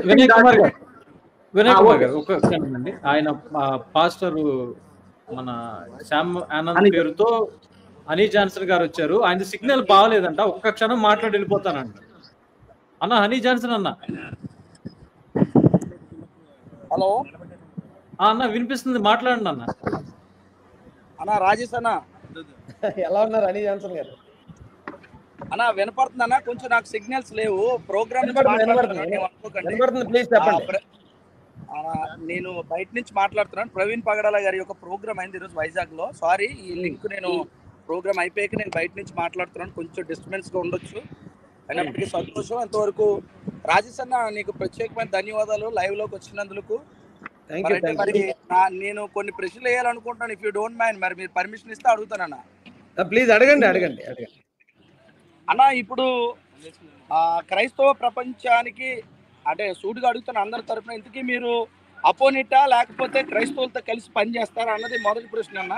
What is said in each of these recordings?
వినయ్ కుమార్ గారు ఒక క్షణం అండి. ఆయన పాస్టర్ మన శ్యామ్ ఆనంద్ పేరుతో హనీ జాన్సన్ గారు వచ్చారు. ఆయన సిగ్నల్ బాగాలేదంట, ఒక్క క్షణం మాట్లాడి వెళ్ళిపోతానంట. అన్న హనీ జాన్సన్ అన్న. హలో అన్న వినిపిస్తుంది, మాట్లాడండి అన్న. అన్న రాజేష్ అన్న, ఎలా ఉన్నారు హనీ జాన్సన్ గారు? అన్న వినపడుతుంది అన్న, కొంచెం నాకు సిగ్నల్స్ లేవు. ప్రోగ్రామ్ నేను బయట నుంచి మాట్లాడుతున్నాను. ప్రవీణ్ పగడాల గారి యొక్క ప్రోగ్రామ్ అయింది ఈరోజు వైజాగ్ లో. సారీ, ఈ లింక్ నేను ప్రోగ్రామ్ అయిపోయాక నేను బయట నుంచి మాట్లాడుతున్నాను. కొంచెం డిస్టర్బెన్స్ గా ఉండొచ్చు, అయినప్పటికీ సంతోషం. అంతవరకు రాజేష్ అన్న నీకు ప్రత్యేకమైన ధన్యవాదాలు లైవ్ లోకి వచ్చినందుకు. మరి నేను కొన్ని ప్రశ్నలు వేయాలనుకుంటున్నాను, ఇఫ్ యూ డోంట్ మైండ్. మరి మీరు పర్మిషన్ ఇస్తే అడుగుతానన్న. ప్లీజ్ అడగండి అడగండి అడగండి అన్న. ఇప్పుడు క్రైస్తవ ప్రపంచానికి అంటే సూటిగా అడుగుతున్న అందరి తరఫున, ఇంతకీ మీరు అపోనిటా లేకపోతే క్రైస్తవులతో కలిసి పనిచేస్తారా అన్నది మొదటి ప్రశ్న అన్న.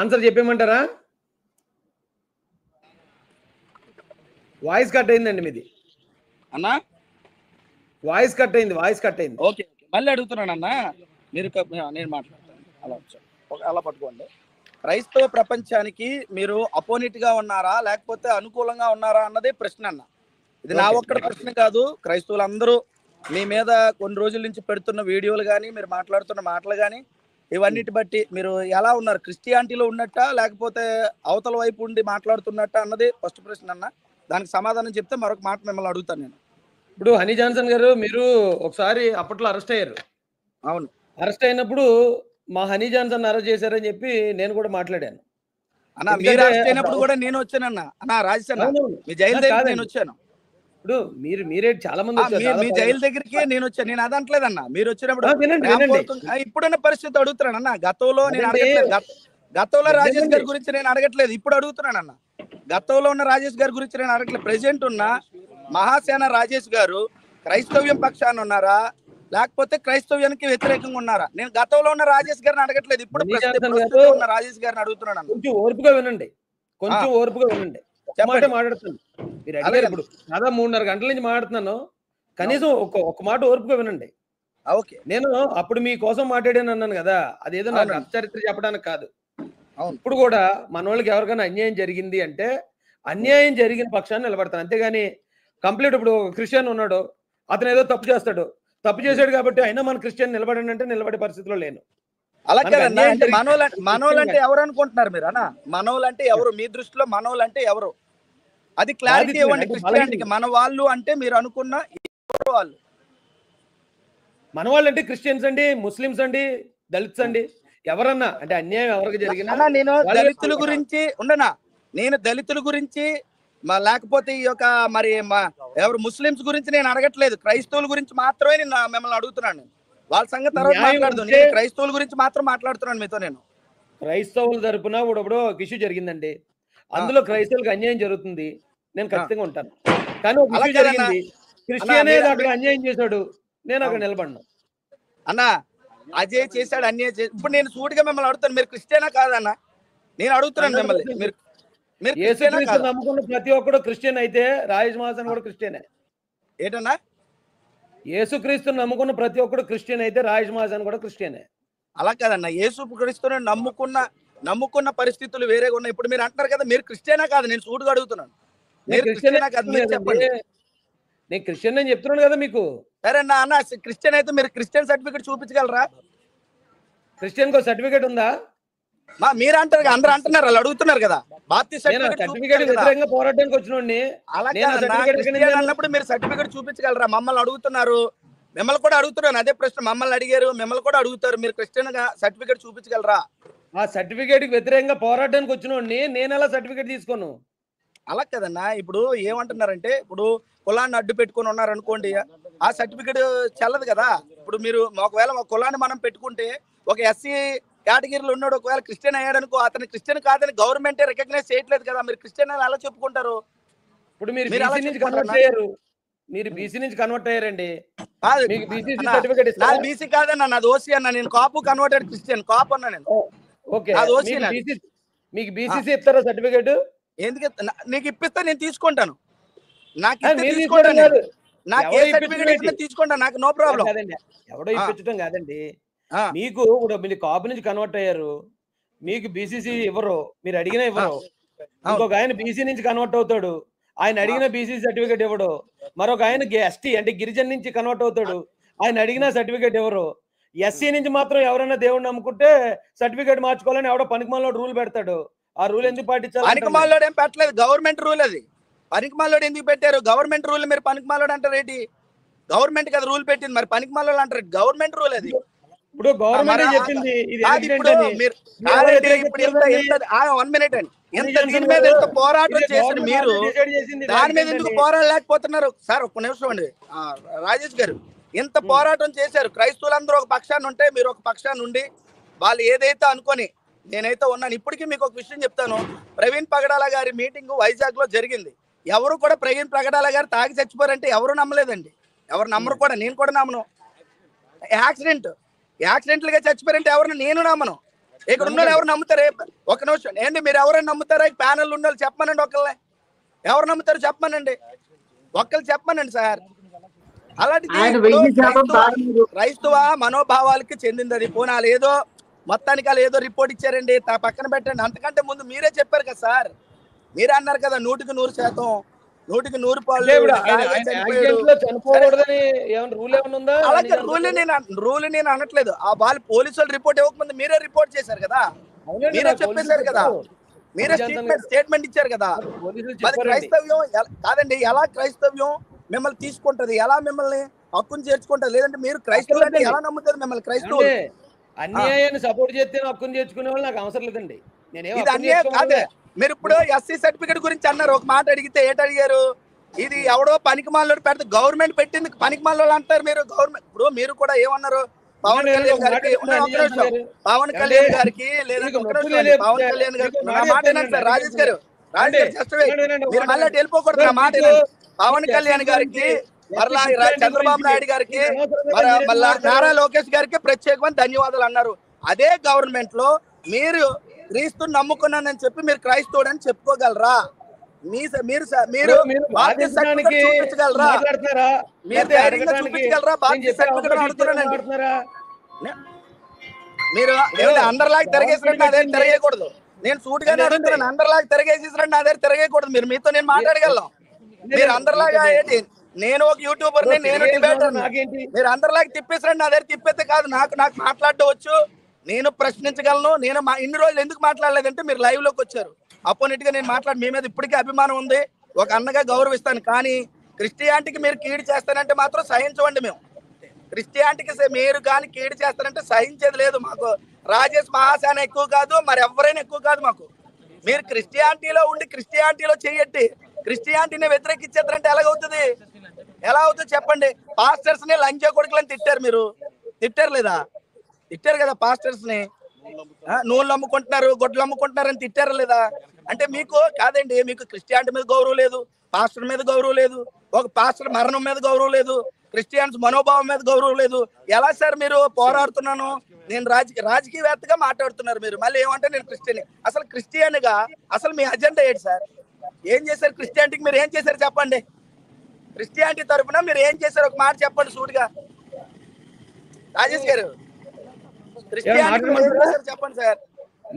ఆన్సర్ చెప్పేయమంటారా? వాయిస్ కట్ అయిందండి మీది అన్న. వాయిస్ కట్ అయింది, వాయిస్ కట్ అయింది. ఓకే, మళ్ళీ అడుగుతున్నాను అన్న. మీరు నేను మాట్లాడతాను, అలా పట్టుకోండి. క్రైస్తవ ప్రపంచానికి మీరు అపోనిట్ గా ఉన్నారా లేకపోతే అనుకూలంగా ఉన్నారా అన్నదే ప్రశ్న అన్న. ఇది నా ఒక్కడి ప్రశ్న కాదు. క్రైస్తవులందరూ మీ మీద కొన్ని రోజుల నుంచి పెడుతున్న వీడియోలు కానీ, మీరు మాట్లాడుతున్న మాటలు కానీ, ఇవన్నిటి బట్టి మీరు ఎలా ఉన్నారు? క్రిస్టియానిటీలో ఉన్నట్ట లేకపోతే అవతల వైపు ఉండి మాట్లాడుతున్నట్ట అన్నది ఫస్ట్ ప్రశ్న అన్న. దానికి సమాధానం చెప్తే మరొక మాట మిమ్మల్ని అడుగుతాను నేను. ఇప్పుడు హనీ జాన్సన్ గారు, మీరు ఒకసారి అప్పట్లో అరెస్ట్ అయ్యారు. అవును, అరెస్ట్ అయినప్పుడు మా హనీ జాన్సన్ అరెస్ట్ చేశారని చెప్పి నేను కూడా మాట్లాడాను అన్న. మీరు అరెస్ట్ అయినప్పుడు కూడా నేను వచ్చానన్న. అన్న రాజేష్ అన్న, మీ జైలు దగ్గర నేను వచ్చాను. ఇప్పుడు మీరే చాలా మంది మీ జైలు దగ్గరికి నేను వచ్చాను. నేను అదంటలేదన్న. మీరు వచ్చినప్పుడు ఇప్పుడున్న పరిస్థితి అడుగుతున్నాను అన్న. గతంలో నేను అడగట్లేదు. గతంలో రాజేష్ గారి గురించి నేను అడగట్లేదు, ఇప్పుడు అడుగుతున్నాను అన్న. గతంలో ఉన్న రాజేష్ గారి గురించి నేను అడగట్లేదు. ప్రెసిడెంట్ ఉన్న మహాసేన రాజేష్ గారు క్రైస్తవ్యం పక్షాన ఉన్నారా లేకపోతే క్రైస్తవ్యానికి వ్యతిరేకంగా ఉన్నారా? నేను గతంలో ఉన్న రాజేష్ గారిని అడగట్లేదు, ఇప్పుడు ఉన్న రాజేష్ గారిని అడుగుతున్నాను. కొంచెం ఓర్పుగా వినండి, కొంచెం ఓర్పుగా వినండి. మాట మాట్లాడుతున్నాను, మీరు అడిగారు. ఇప్పుడు దాదాపు 3.5 గంటల నుంచి మాట్లాడుతున్నాను. కనీసం ఒక మాట ఓర్పుగా వినండి. ఓకే, నేను అప్పుడు మీకోసం మాట్లాడాను అన్నాను కదా, అదేదో నాకు చరిత్ర చెప్పడానికి కాదు. ఇప్పుడు కూడా మన వాళ్ళకి ఎవరికైనా అన్యాయం జరిగింది అంటే అన్యాయం జరిగిన పక్షాన్ని నిలబడతాను, అంతేగాని కంప్లీట్ ఇప్పుడు క్రిస్టియన్ ఉన్నాడు, అతను ఏదో తప్పు చేస్తాడు, తప్పు చేశాడు కాబట్టి అయినా మన క్రిస్టియన్ నిలబడండి అంటే నిలబడే పరిస్థితిలో లేను. అలాగే మనోళ్ళంటే ఎవరు అనుకుంటున్నారు మీరు అన్న? మనోళ్ళంటే ఎవరు మీ దృష్టిలో? మనోళ్ళంటే ఎవరు? అది క్లారిటీ ఇవ్వండి. క్రిస్టియానిటీకి మన వాళ్ళు అంటే మీరు అనుకున్న వాళ్ళు? మన వాళ్ళు అంటే క్రిస్టియన్స్ అండి, ముస్లిమ్స్ అండి, దళిత్స్ అండి, ఎవరన్నా అంటే అన్యాయం ఎవరికి జరిగినా. నేను దళితుల గురించి ఉండనా, నేను దళితుల గురించి లేకపోతే ఈ యొక్క మరి ఎవరు ముస్లిమ్స్ గురించి నేను అడగట్లేదు, క్రైస్తవుల గురించి మాత్రమే నేను మిమ్మల్ని అడుగుతున్నాను. వాళ్ళ సంగతి తర్వాత మాట్లాడుతాను, నేను క్రైస్తవుల గురించి మాత్రం మాట్లాడుతున్నాను మీతో. నేను క్రైస్తవుల తరపున ఇప్పుడు ఒక ఇష్యూ జరిగిందండి, అందులో క్రైస్తవులకు అన్యాయం జరుగుతుంది, నేను ఖచ్చితంగా ఉంటాను. కానీ ఒక ఇష్యూ జరిగింది, క్రిస్టియనే అక్కడ అన్యాయం చేశాడు, నేను అక్కడ నిలబడినా. అన్న అజయ్ చేశాడు అన్యాయం చేసి, ఇప్పుడు నేను సూటిగా మిమ్మల్ని అడుగుతాను, మీరు క్రిస్టియనా కాదన్న? నేను అడుగుతున్నాను మిమ్మల్ని. మీరు యేసుక్రీస్తు నమ్ముకున్న ప్రతి ఒక్కడు క్రిస్టియన్ అయితే రాజేష్ మహాసన్ కూడా క్రిస్టియనే. ఏంటన్నా? యేసుక్రీస్తు నమ్ముకున్న ప్రతి ఒక్కడు క్రిస్టియన్ అయితే రాజేష్ మహాసన్ కూడా క్రిస్టియనే. అలా కాదన్న, యేసుక్రీస్తుని నమ్ముకున్న పరిస్థితులు వేరేగా ఉన్నాయి. ఇప్పుడు మీరు అంటారు కదా, మీరు క్రిస్టియనా కాదు? నేను సూటిగా అడుగుతున్నాను, మీరు క్రిస్టియనా కాదు? మీరు చెప్పండి. నేను క్రిస్టియన్ అని చెప్తున్నాను కదా మీకు. సరే అన్న, క్రిస్టియన్ అయితే మీరు క్రిస్టియన్ సర్టిఫికేట్ చూపించగలరా? క్రిస్టియన్ కో సర్టిఫికేట్ ఉందా? మీరు అంటారు, అందరూ అంటున్నారు, వాళ్ళు అడుగుతున్నారు కదా. పోరాటానికి వచ్చినోడిని అన్నప్పుడు మీరు సర్టిఫికేట్ చూపించగలరా? మమ్మల్ని అడుగుతున్నారు, మిమ్మల్ని కూడా అడుగుతున్నాను అదే ప్రశ్న. మమ్మల్ని అడిగారు, మిమ్మల్ని కూడా అడుగుతారు, మీరు క్రిస్టియన్ గా సర్టిఫికేట్ చూపించగలరా? ఆ సర్టిఫికేట్ కి వ్యతిరేకంగా పోరాటానికి వచ్చినోడిని నేను ఎలా సర్టిఫికేట్ తీసుకోను? అలా కదన్నా, ఇప్పుడు ఏమంటున్నారంటే, ఇప్పుడు కులాన్ని అడ్డు పెట్టుకుని ఉన్నారు అనుకోండి, ఆ సర్టిఫికేట్ చెల్లదు కదా. ఇప్పుడు మీరు ఒకవేళ ఒక కులాన్ని మనం పెట్టుకుంటే, ఒక ఎస్సీ కేటగిరీలో ఉన్నాడు ఒకవేళ క్రిస్టియన్ అయ్యాడు అనుకో, అతను క్రిస్టియన్ కాదని గవర్నమెంటే రికగ్నైజ్ చేయట్లేదు కదా, మీరు క్రిస్టియన్ అని ఎలా చెప్పుకుంటారు? ఇప్పుడు మీరు బీసీ నుంచి కన్వర్ట్ అయ్యారండి. నాది బీసీ కాదన్నా, నాది ఓసీ అన్న. నేను కాపు కన్వర్టెడ్ క్రిస్టియన్, కాపు అన్నా నేను. ఓకే, మీకు బీసీసీ ఇస్తారా సర్టిఫికేట్? ఎందుకు నీకు ఇప్పిస్తే నేను తీసుకుంటాను, నాకు ఆ, ఇస్తే మీరు తీసుకుంటాను, తీసుకోవడం కాదు. నాకు ఏ ఎవడో సర్టిఫికేట్ ఇప్పించడం ఇచ్చినా ఏంటి? తీసుకుంటాను, నాకు నో ప్రాబ్లం. కాదండి, ఎవడో ఇప్పించడం కాదండి. ఆ, మీకు ఇప్పుడు మీరు కాపు నుంచి కన్వర్ట్ అయ్యారు, మీకు బీసీసీ ఇవ్వరు, మీరు అడిగినా ఆ, ఇవ్వరు. అవును. ఇంకొక ఆయన బీసీ నుంచి కన్వర్ట్ అవుతాడు, ఆయన అడిగిన బీసీ సర్టిఫికేట్ ఇవ్వడు. మరొక ఆయన ఎస్టీ అంటే గిరిజన నుంచి కన్వర్ట్ అవుతాడు, ఆయన అడిగిన సర్టిఫికేట్ ఇవ్వరు. ఎస్సీ నుంచి మాత్రం ఎవరైనా దేవుడిని నమ్ముకుంటే సర్టిఫికేట్ మార్చుకోవాలని ఎవడో పనికిమాలో రూల్ పెడతాడు. ఆ రూల్ ఎందుకు పాటించాలి? పనికిమాలోడు ఏం పెట్టలేదు, గవర్నమెంట్ రూల్ అది. పనికిమాలోడు ఎందుకు పెట్టారు? Government rule. మీరు పనికిమాలోడు అంటారు ఏంటి? గవర్నమెంట్ కదా రూల్ పెట్టింది, మరి పనికిమాలోడు అంటారు, గవర్నమెంట్ రూల్ అది. ఇప్పుడు గవర్నమెంట్ చెప్పింది ఇది అది యాక్సిడెంట్ ఇప్పుడు అని. మీరు మీరు ఎవరు కాదండి, వ్యతిరేకించారు ఇప్పుడు ఇంత దాన్ని? ఇంత 1 మినిట్ అండి, ఇంత అనిల్ దీని జాన్సన్ మీద గారు, ఇంత పోరాటం ఇది చేసిన గవర్నమెంట్ మీరు ఆల్రెడీ డిసైడ్ చేసింది, ఇది దాని మీద యాక్సిడెంట్ ఎందుకు అని. పోరాడలేకపోతున్నారు? సార్ ఒక్క నిమిషం అండి, రాజేష్ గారు, ఇంత పోరాటం చేశారు, క్రైస్తవులందరూ ఒక పక్షాన్ని ఉంటే మీరు ఒక పక్షాన్ని ఉండి వాళ్ళు ఏదైతే అనుకొని నేనైతే ఉన్నాను. ఇప్పటికీ మీకు ఒక విషయం చెప్తాను, ప్రవీణ్ పగడాల గారి మీటింగ్ వైజాగ్ లో జరిగింది. ఎవరు కూడా ప్రవీణ్ పగడాల గారు తాగి చచ్చిపోయారంటే ఎవరు నమ్మలేదండి, ఎవరు నమ్మరు కూడా, నేను కూడా నమ్మను. యాక్సిడెంటల్ గా చచ్చిపోయారంటే ఎవరిని నేను నమ్మను. ఇక్కడ ఉన్న ఎవరు నమ్ముతారు? ఒక నిమిషం ఏంటి, మీరు ఎవరైనా నమ్ముతారా? ఈ ప్యానల్ ఉన్న వాళ్ళు చెప్పమనండి, ఒకళ్ళే ఎవరు నమ్ముతారు చెప్పమనండి, ఒక్కళ్ళు చెప్పమనండి సార్. అలాంటిది క్రైస్తవ మనోభావాలకి చెందింది అది. పోనాలు ఏదో మొత్తానికి వాళ్ళు ఏదో రిపోర్ట్ ఇచ్చారండి, పక్కన పెట్టండి. అంతకంటే ముందు మీరే చెప్పారు కదా సార్, మీరే అన్నారు కదా 100% 100% చనిపోకూడదని రూల్ ఏమైనా ఉందా? అలాగే రూల్ నేను అనట్లేదు. ఆ వాళ్ళు పోలీసులు రిపోర్ట్ ఇవ్వకముందు మీరే రిపోర్ట్ చేశారు కదా, మీరే చెప్పేశారు కదా, మీరే స్టేట్మెంట్ ఇచ్చారు కదా. మరి క్రైస్తవ్యం కాదండి, ఎలా క్రైస్తవ్యం మిమ్మల్ని తీసుకుంటది, ఎలా మిమ్మల్ని హక్కును చేర్చుకుంటది? లేదంటే మీరు క్రైస్తవులు అంటే ఎలా నమ్ముతారు మిమ్మల్ని క్రైస్తవులు? అన్యాయాన్ని సపోర్ట్ చేస్తే హక్కును చేర్చుకునే వాళ్ళు నాకు అవసరం లేదండి. ఇది అన్యాయం కాదే. మీరు ఇప్పుడు ఎస్సీ సర్టిఫికేట్ గురించి అన్నారు, ఒక మాట అడిగితే ఏటడిగారు? ఇది ఎవడో పనికిమాలోడు పెడితే గవర్నమెంట్ పెట్టింది పనికిమాలోళ్ళు అంటారు మీరు. గవర్నమెంట్ ఇప్పుడు మీరు కూడా ఏమన్నారు? పవన్ కళ్యాణ్ గారికి పవన్ కళ్యాణ్ గారికి లేదంటే పవన్ కళ్యాణ్ గారికి నా మాట వినండి సార్. రాజేష్ గారు జస్ట్ మీరు మళ్ళీ వెళ్ళిపోకూడదు, నా మాట వినండి. పవన్ కళ్యాణ్ గారికి మరలా చంద్రబాబు నాయుడు గారికి మళ్ళా నారా లోకేష్ గారికి ప్రత్యేకమైన ధన్యవాదాలు అన్నారు. అదే గవర్నమెంట్ లో మీరు క్రీస్తుని నమ్ముకున్నానని చెప్పి మీరు క్రైస్తవుడు అని చెప్పుకోగలరా? మీరు బాప్టిస్ట్ సర్టిఫికెట్ చూపించగలరా? మీరు ధైర్యంగా చూపించగలరా బాప్టిస్ట్ సర్టిఫికెట్ అడుగుతున్నానండి. మీరు ఏమైనా అందరిలాగా తిరగేసినట్టు నా దగ్గర తిరగకూడదు. నేను సూటిగానే అడుగుతున్నాను, అందరిలాగా తిరగేసేసినట్టు నా దగ్గర తిరగకూడదు. మీరు మీతో నేను మాట్లాడగలను. మీరు అందరిలాగా ఏంటి, నేను ఒక యూట్యూబర్, నేను డిబేటర్. మీరు అందరిలాగా తిప్పేసినట్టు నా దగ్గర తిప్పేస్తే కాదు, నాకు మాట్లాడటం వచ్చు, నేను ప్రశ్నించగలను. నేను ఇన్ని రోజులు ఎందుకు మాట్లాడలేదంటే మీరు లైవ్ లోకి వచ్చారు. అపోనెట్ గా నేను మాట్లాడి మీ మీద ఇప్పటికీ అభిమానం ఉంది, ఒక అన్నగా గౌరవిస్తాను. కానీ క్రిస్టియానిటీకి మీరు కీడు చేస్తానంటే మాత్రం సహించవండి. మేము క్రిస్టియానిటీకి మీరు కానీ కీడు చేస్తారంటే సహించేది లేదు. మాకు రాజేష్ మహాసేన ఎక్కువ కాదు, మరి ఎవరైనా ఎక్కువ కాదు మాకు. మీరు క్రిస్టియానిటీలో ఉండి క్రిస్టియానిటీలో చెయ్యట్టి క్రిస్టియానిటీని వ్యతిరేకించేస్తారంటే ఎలాగవుతుంది? ఎలా అవుతుంది చెప్పండి? పాస్టర్స్ ని లంచ కొడుకులని తిట్టారు, మీరు తిట్టారు లేదా? తిట్టారు కదా పాస్టర్స్ ని. నూనెలు అమ్ముకుంటున్నారు, గొడ్లు అమ్ముకుంటున్నారు అని తిట్టారు లేదా? అంటే మీకు కాదండి, మీకు క్రిస్టియానిటీ మీద గౌరవం లేదు, పాస్టర్ మీద గౌరవం లేదు, ఒక పాస్టర్ మరణం మీద గౌరవం లేదు, క్రిస్టియన్స్ మనోభావం మీద గౌరవం లేదు. ఎలా సార్ మీరు పోరాడుతున్నాను? నేను రాజకీయవేత్తగా మాట్లాడుతున్నారు మీరు, మళ్ళీ ఏమంటే నేను క్రిస్టియన్. అసలు క్రిస్టియన్ గా అసలు మీ అజెండా ఏంటి సార్? ఏం చేశారు క్రిస్టియానిటీకి? మీరు ఏం చేశారు చెప్పండి? క్రిస్టియానిటీ తరఫున మీరు ఏం చేశారు ఒక మాట చెప్పండి సూటిగా. రాజేష్ గారు క్రిస్టియానిటీ చెప్పండి సార్.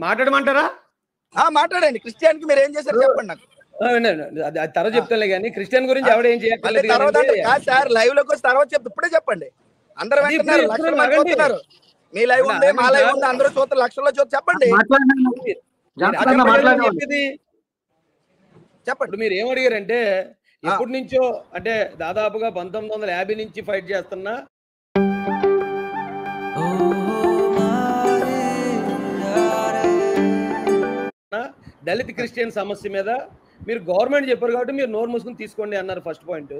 మాట్లాడమంటారా? మాట్లాడండి. క్రిస్టియానిటీ మీరు ఏం చేశారు చెప్పండి నాకు. తర్వాత చెప్తానులే కానీ క్రిస్టియన్ గురించి ఎవడ ఏం చేయాలి సార్? లైవ్ లోకి వచ్చి తర్వాత చెప్తే ఇప్పుడే చెప్పండి. అందరూ వెళ్తున్నారు, లక్షల మంది చూస్తున్నారు. మీ లైవ్ ఉంది, మా లైవ్ ఉంది, అందరూ చూస్తారు, లక్షల్లో చూస్తారు. చెప్పండి చెప్పండి. మీరు ఏం అడిగారంటే ఎప్పటి నుంచో అంటే దాదాపుగా 1950 నుంచి ఫైట్ చేస్తున్నా దళిత క్రిస్టియన్ సమస్య మీద మీరు గవర్నమెంట్ చెప్పారు కాబట్టి మీరు నోరు మూసుకుని తీసుకోండి అన్నారు. ఫస్ట్ పాయింట్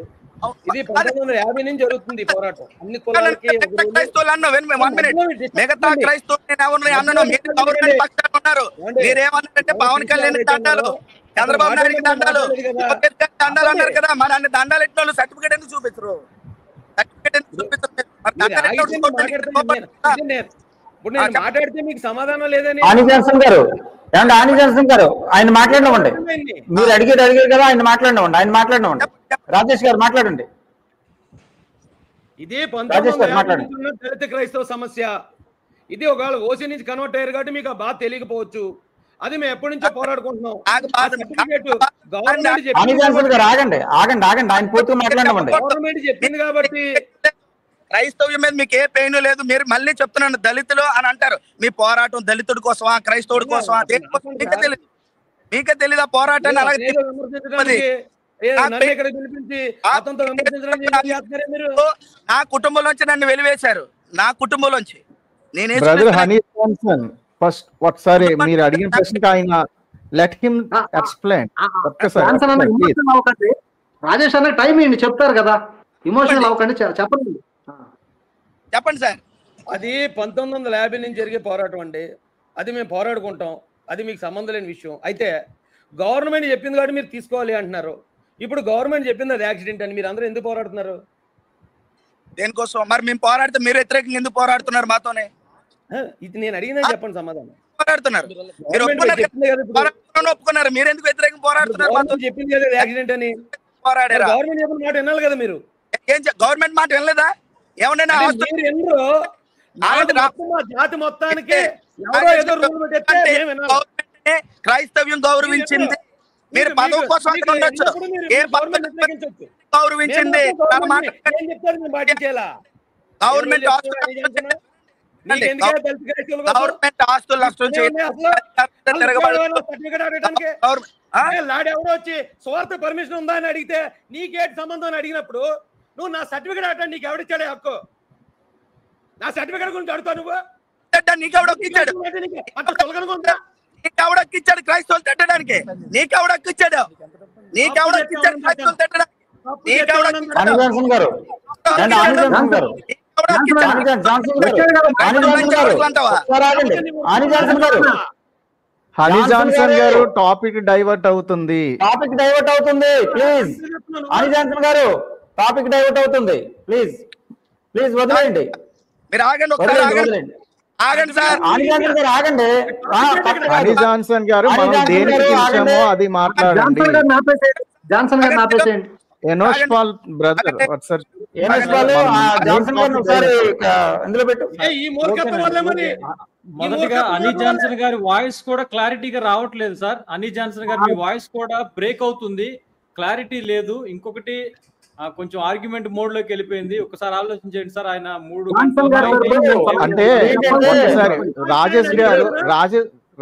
ఇది 1950 నుంచి జరుగుతుంది పోరాటం. అన్ని కులాలకి మిగతా మీరేమన్నారంటే పవన్ కళ్యాణ్ దండాలు, చంద్రబాబు నాయుడు దండాలు, దండాలు అన్నారు కదా. మరి అన్ని దండాలు ఎట్టిన వాళ్ళు సర్టిఫికేట్ ఎందుకు చూపించరు? సర్టిఫికేట్ ఎందుకు చూపించరు? ఇప్పుడు నేను మాట్లాడితే మీకు సమాధానం లేదని ఆని జాన్సన్ గారు ఏమండి, ఆని జాన్సన్ గారు ఆయన మాట్లాడినవ్వండి. మీరు అడిగారు కదా, ఆయన మాట్లాడినవ్వండి. రాజేష్ గారు మాట్లాడండి. ఇదే 1950 దళిత క్రైస్తవ సమస్య. ఇది ఒకవేళ ఓసీ నుంచి కన్వర్ట్ అయ్యారు కాబట్టి మీకు బాగా తెలియకపోవచ్చు. అది మేము ఎప్పటి నుంచో పోరాడుకుంటున్నాం. గవర్నమెంట్ చెప్పింది కాబట్టి. క్రైస్తవ్యం మీద మీకు ఏ పెయిన్ లేదు. మీరు మళ్ళీ చెప్తున్నాను దళితులు అని అంటారు. మీ పోరాటం దళితుడి కోసమా, క్రైస్తవుడి కోసమా? మీకే తెలీదా పోరాటాన్ని? అలాగే నా కుటుంబంలోంచి నన్ను వెలివేశారు. నా కుటుంబంలోంచి ఫస్ట్ ఒకసారి మీరు అడిగిన ప్రశ్నకి ఆయన లెట్ హిమ్ ఎక్స్ప్లెయిన్. రాజేష్ అన్న టైం ఇవ్వండి, చెప్తారు కదా. ఇమోషనల్ అవ్వకండి, చెప్పండి సార్. అది 1950 నుంచి జరిగే పోరాటం అండి. అది మేము పోరాడుకుంటాం. అది మీకు సంబంధం లేని విషయం. అయితే గవర్నమెంట్ చెప్పింది కాబట్టి మీరు తీసుకోవాలి అంటున్నారు. ఇప్పుడు గవర్నమెంట్ చెప్పింది అది యాక్సిడెంట్ అని మీరు అందరూ ఎందుకు పోరాడుతున్నారు? దేనికోసం? మరి మేము పోరాడితే మీరు వ్యతిరేకంగా ఎందుకు పోరాడుతున్నారు మాతోనే? ఇది నేను అడిగినా చెప్పండి సమాధానం. పోరాడుతున్నారు మీరు ఒప్పుకున్నారు. మీరు ఎందుకు వ్యతిరేకంగా పోరాడుతున్నారు? చెప్పింది కదా యాక్సిడెంట్ అని. పోరాడారు. గవర్నమెంట్ చెప్పిన మాట వినాలి కదా మీరు. ఏం గవర్నమెంట్ మాట వినలేదా? ఏమన్నా జాతి మొత్తానికి క్రైస్తవ్యం గౌరవించింది. మీరు పదవి కోసం ఉండొచ్చు, ఏ గౌరవించింది. గవర్నమెంట్ ఆస్తులు నష్టం ఎవడో వచ్చి స్వార్థ పర్మిషన్ ఉందా అని అడిగితే నీకేటి సంబంధం అని అడిగినప్పుడు నువ్వు నా సర్టిఫికేట్ అడగడానికి నీకు ఎవడిచ్చాడే హక్కు? నా సర్టిఫికేట్ గురించి అడుగుతావు నువ్వు? నీకెవడొక్కిచ్చాడు? నీకెవడొక్కిచ్చాడు క్రైస్తవులు తిట్టడానికి? నీకెవడొక్కిచ్చాడు? నీకెవడొక్కిచ్చాడు క్రైస్తవులు తిట్టడానికి? హనీ జాన్సన్ గారు టాపిక్ డైవర్ట్ అవుతుంది. ప్లీజ్ హనీ జాన్సన్ గారు టాపిక్ డైవర్ట్ అవుతుంది. ప్లీజ్ వదిలేయండి. మీరు ఆగండి, ఒకసారి ఆగండి సార్. హనీ జాన్సన్ గారు మనం దేనికి పిలిచామో అది మాట్లాడండి. జాన్సన్ గారు ఆపేసేయండి. ఎనోష్ పాల్ బ్రదర్ ఒకసారి మొదటిగా అనీ జాన్సన్ గారి వాయిస్ కూడా క్లారిటీగా రావట్లేదు సార్. అనీ జాన్సన్ గారి మీ వాయిస్ కూడా బ్రేక్ అవుతుంది, క్లారిటీ లేదు. ఇంకొకటి కొంచెం ఆర్గ్యుమెంట్ మోడ్ లోకి వెళ్ళిపోయింది. ఒకసారి ఆలోచించండి సార్. ఆయన 3 అంటే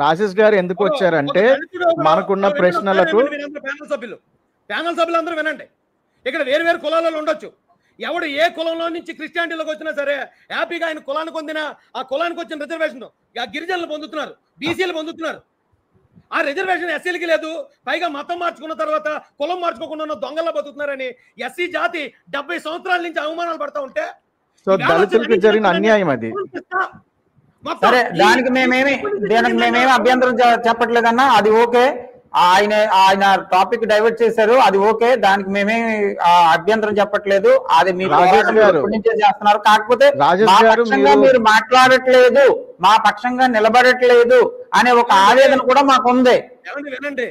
రాజేష్ గారు ఎందుకు వచ్చారంటే మనకున్న ప్రశ్నలకు ప్యానల్ సభ్యులు అందరూ వినండి. ఇక్కడ వేరు కులాలలో ఉండొచ్చు. ఎవడు ఏ కులంలో నుంచి క్రిస్టియానిటీలోకి వచ్చినా సరే హ్యాపీగా ఆయన కులానికి పొందిన ఆ కులానికి వచ్చిన రిజర్వేషన్ ఆ గిరిజనులు పొందుతున్నారు, బీసీలు పొందుతున్నారు. ఆ రిజర్వేషన్ ఎస్సీలకి లేదు. పైగా మతం మార్చుకున్న తర్వాత కులం మార్చుకోకుండా ఉన్న దొంగల్లో బతుకుతున్నారని ఎస్సీ జాతి 70 సంవత్సరాల నుంచి అవమానాలు పడతా ఉంటే దళితులకి జరిగిన అన్యాయం అది. సరే, దానికి మేమేమి అభ్యంతరం చెప్పట్లేదన్నా. అది ఓకే. ఆయన టాపిక్ డైవర్ట్ చేశారు, అది ఓకే. దానికి మేమే అభ్యంతరం చెప్పట్లేదు. అది మీరు చేస్తున్నారు. కాకపోతే మీరు మాట్లాడట్లేదు, మా పక్షంగా నిలబడట్లేదు అనే ఒక ఆవేదన కూడా మాకు ఉంది. వినండి,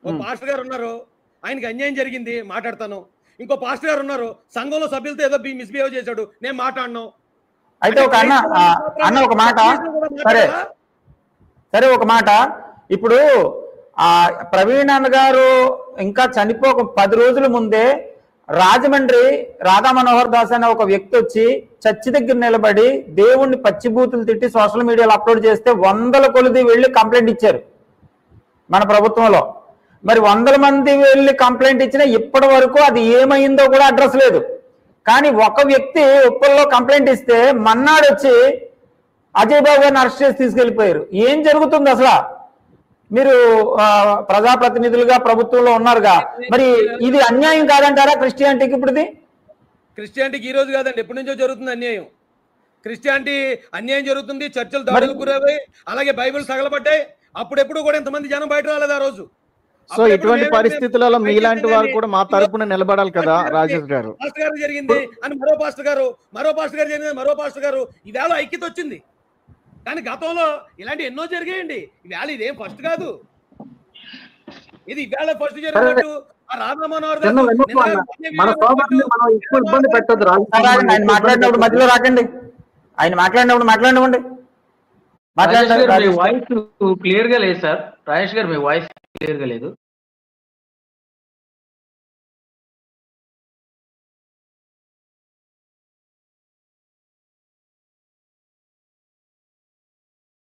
ఓ పాస్టర్ గారు ఉన్నారు, ఆయనకి అన్యాయం జరిగింది, మాట్లాడతాను. ఇంకో పాస్టర్ గారు ఉన్నారు, సంఘంలో సభ్యులతో ఏదో మిస్బిహేవ్ చేశాడు, నేను మాట్లాడను. అయితే ఒక అన్న ఒక మాట, సరే ఒక మాట. ఇప్పుడు ప్రవీణ్ అన్న గారు ఇంకా చనిపోక 10 రోజుల ముందే రాజమండ్రి రాధా మనోహర్ దాస్ అనే ఒక వ్యక్తి వచ్చి చర్చి దగ్గర నిలబడి దేవుణ్ణి పచ్చిబూతులు తిట్టి సోషల్ మీడియాలో అప్లోడ్ చేస్తే 100 కొలది వెళ్ళి కంప్లైంట్ ఇచ్చారు మన ప్రభుత్వంలో. మరి 100 మంది వెళ్ళి కంప్లైంట్ ఇచ్చినా ఇప్పటి వరకు అది ఏమైందో కూడా అడ్రస్ లేదు. కానీ ఒక వ్యక్తి ఉప్పల్లో కంప్లైంట్ ఇస్తే మన్నాడు వచ్చి అజయ్ బాబు గారిని అరెస్ట్ చేసి తీసుకెళ్లిపోయారు. ఏం జరుగుతుంది అసలు? మీరు ప్రజాప్రతినిధులుగా ప్రభుత్వంలో ఉన్నారుగా, మరి ఇది అన్యాయం కాదంటారా క్రిస్టియానిటీకి? ఇప్పుడు క్రిస్టియానిటీకి ఈ రోజు కాదండి, ఎప్పటి నుంచో జరుగుతుంది అన్యాయం. క్రిస్టియానిటీ అన్యాయం జరుగుతుంది, చర్చలు దాడులకు గురయ్యాయి, అలాగే బైబిల్ తగలబడ్డాయి. అప్పుడెప్పుడు కూడా ఎంతమంది జనం బయట రాలేదు ఆ రోజు. సో ఇటువంటి పరిస్థితులలో మీలాంటి వారు కూడా మా తరపున నిలబడాలి కదా రాజేష్ గారు. పాస్టర్ గారు జరిగింది అని మరో పాస్టర్ గారు జరిగింది మరో పాస్టర్ గారు, ఇదేదో ఐక్యత వచ్చింది. కానీ గతంలో ఇలాంటి ఎన్నో జరిగాయండి. ఇవాళ ఇదేం ఫస్ట్ కాదు, ఇది ఇవాళ ఫస్ట్ జరిగినట్టు రాధా మనోహర్ దాస్ మన సోదరుని మనం ఎక్కువ ఇబ్బంది పెట్టద్దు. ఆయన మాట్లాడినప్పుడు మధ్యలో రాకండి, ఆయన మాట్లాడినప్పుడు మాట్లాడినవ్వండి. వాయిస్ క్లియర్ గా లేదు సార్, రాజేష్ గారు మీ వాయిస్ క్లియర్ గా లేదు.